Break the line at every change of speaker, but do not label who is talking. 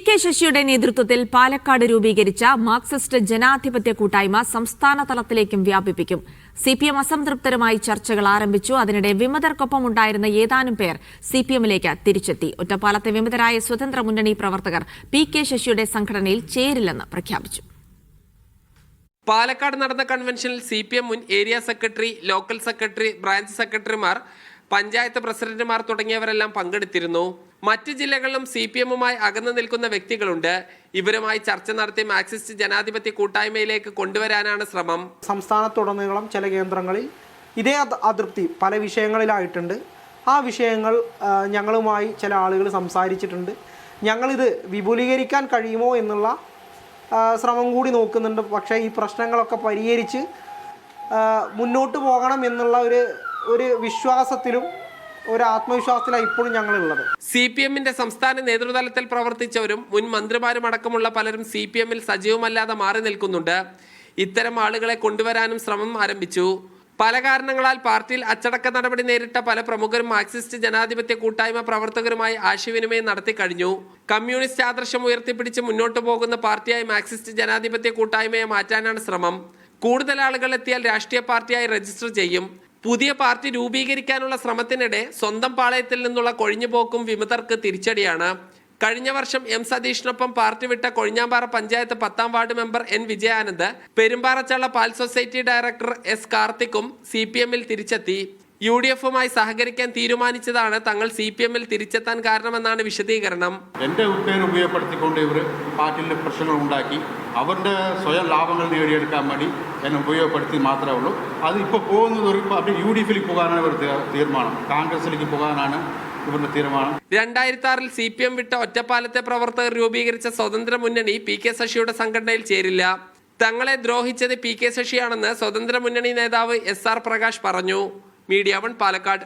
K ശശിയുടെ നേതൃത്വത്തിൽ പാലക്കാട് രൂപീകരിച്ച മാർക്സിസ്റ്റ് ജനാധിപത്യ കൂട്ടായ്മ സംസ്ഥാന തലത്തിലേക്കും വ്യാപിപ്പിക്കും. സിപിഎം അസംതൃപ്തരുമായി ചർച്ചകൾ ആരംഭിച്ചു. അതിനിടെ വിമതർക്കൊപ്പം ഉണ്ടായിരുന്ന ഏതാനും പേർ സിപിഎമ്മിലേക്ക് തിരിച്ചെത്തി. ഒറ്റപ്പാലത്തെ വിമതരായ സ്വതന്ത്ര മുന്നണി പ്രവർത്തകർ കെ ശശിയുടെ സംഘടനയിൽ ചേരില്ലെന്ന് പ്രഖ്യാപിച്ചു.
പാലക്കാട് നടന്ന കൺവെൻഷനിൽ സിപിഎം മുൻ area secretary, local secretary, branch സെക്രട്ടറിമാർ, പഞ്ചായത്ത് പ്രസിഡന്റുമാർ തുടങ്ങിയവരെല്ലാം പങ്കെടുത്തിരുന്നു. മറ്റ് ജില്ലകളിലും സിപിഎമ്മുമായി അകന്നു നിൽക്കുന്ന വ്യക്തികളുണ്ട്. ഇവരുമായി ചർച്ച നടത്തി മാർക്സിസ്റ്റ് ജനാധിപത്യ കൂട്ടായ്മയിലേക്ക് കൊണ്ടുവരാനാണ് ശ്രമം.
സംസ്ഥാനത്തുടനീളം ചില കേന്ദ്രങ്ങളിൽ ഇതേ അതൃപ്തി പല വിഷയങ്ങളിലായിട്ടുണ്ട്. ആ വിഷയങ്ങൾ ഞങ്ങളുമായി ചില ആളുകൾ സംസാരിച്ചിട്ടുണ്ട്. ഞങ്ങളിത് വിപുലീകരിക്കാൻ കഴിയുമോ എന്നുള്ള ശ്രമം കൂടി നോക്കുന്നുണ്ട്. പക്ഷേ ഈ പ്രശ്നങ്ങളൊക്കെ പരിഹരിച്ച് മുന്നോട്ട് പോകണം എന്നുള്ള ഒരു വിശ്വാസത്തിലും ഒരു ആത്മവിശ്വാസത്തിലാണ് ഇപ്പോഴും ഞങ്ങളുള്ളത്.
സിപിഎമ്മിന്റെ സംസ്ഥാന നേതൃതലത്തിൽ പ്രവർത്തിച്ചവരും മുൻ മന്ത്രിമാരും അടക്കമുള്ള പലരും സിപിഎമ്മിൽ സജീവമല്ലാതെ മാറി നിൽക്കുന്നുണ്ട്. ഇത്തരം ആളുകളെ കൊണ്ടുവരാനും ശ്രമം ആരംഭിച്ചു. പല കാരണങ്ങളാൽ പാർട്ടിയിൽ അച്ചടക്ക നടപടി നേരിട്ട പല പ്രമുഖരും മാർക്സിസ്റ്റ് ജനാധിപത്യ കൂട്ടായ്മ പ്രവർത്തകരുമായി ആശയവിനിമയം നടത്തി കഴിഞ്ഞു. കമ്മ്യൂണിസ്റ്റ് ആദർശം ഉയർത്തിപ്പിടിച്ച് മുന്നോട്ട് പോകുന്ന പാർട്ടിയായി മാർക്സിസ്റ്റ് ജനാധിപത്യ കൂട്ടായ്മയെ മാറ്റാനാണ് ശ്രമം. കൂടുതൽ ആളുകൾ എത്തിയാൽ രാഷ്ട്രീയ പാർട്ടിയായി രജിസ്റ്റർ ചെയ്യും. പുതിയ പാർട്ടി രൂപീകരിക്കാനുള്ള ശ്രമത്തിനിടെ സ്വന്തം പാളയത്തിൽ നിന്നുള്ള കൊഴിഞ്ഞുപോക്കും വിമതർക്ക് തിരിച്ചടിയാണ്. കഴിഞ്ഞ വർഷം എം സതീഷിനൊപ്പം പാർട്ടി വിട്ട കൊഴിഞ്ഞാമ്പാറ പഞ്ചായത്ത് 10ാം ward member N Vijayanand, Perumparachalla പാൽ സൊസൈറ്റി ഡയറക്ടർ എസ് കാർത്തിക്കും സിപിഎമ്മിൽ തിരിച്ചെത്തി. UDFുമായി സഹകരിക്കാൻ തീരുമാനിച്ചതാണ് തങ്ങൾ സിപിഎമ്മിൽ തിരിച്ചെത്താൻ കാരണമെന്നാണ് വിശദീകരണം.
എൻ്റെ ഉത്തേനെ ഉപയോഗപ്പെടുത്തിക്കൊണ്ട് ഇവർ പാർട്ടിയിൽ പ്രശ്നങ്ങൾ ഉണ്ടാക്കി അവരുടെ സ്വയം ലാഭങ്ങൾ നേടിയെടുക്കാൻ വേണ്ടി എന്നെ ഉപയോഗപ്പെടുത്തി മാത്രമേ ഉള്ളൂ. അത് ഇപ്പോൾ പോകുന്നത് ഒരു UDFിൽ പോകാനാണ് ഇവർ തീരുമാനം. കോൺഗ്രസിലേക്ക് പോകാനാണ് ഇവരുടെ തീരുമാനം.
2006-ൽ സിപിഎം വിട്ട ഒറ്റപ്പാലത്തെ പ്രവർത്തകർ രൂപീകരിച്ച സ്വതന്ത്ര മുന്നണി കെ ശശിയുടെ സംഘടനയിൽ ചേരില്ല. തങ്ങളെ ദ്രോഹിച്ചത് കെ ശശിയാണെന്ന് സ്വതന്ത്ര മുന്നണി നേതാവ് SR പ്രകാശ് പറഞ്ഞു. മീഡിയ 1 പാലക്കാട്.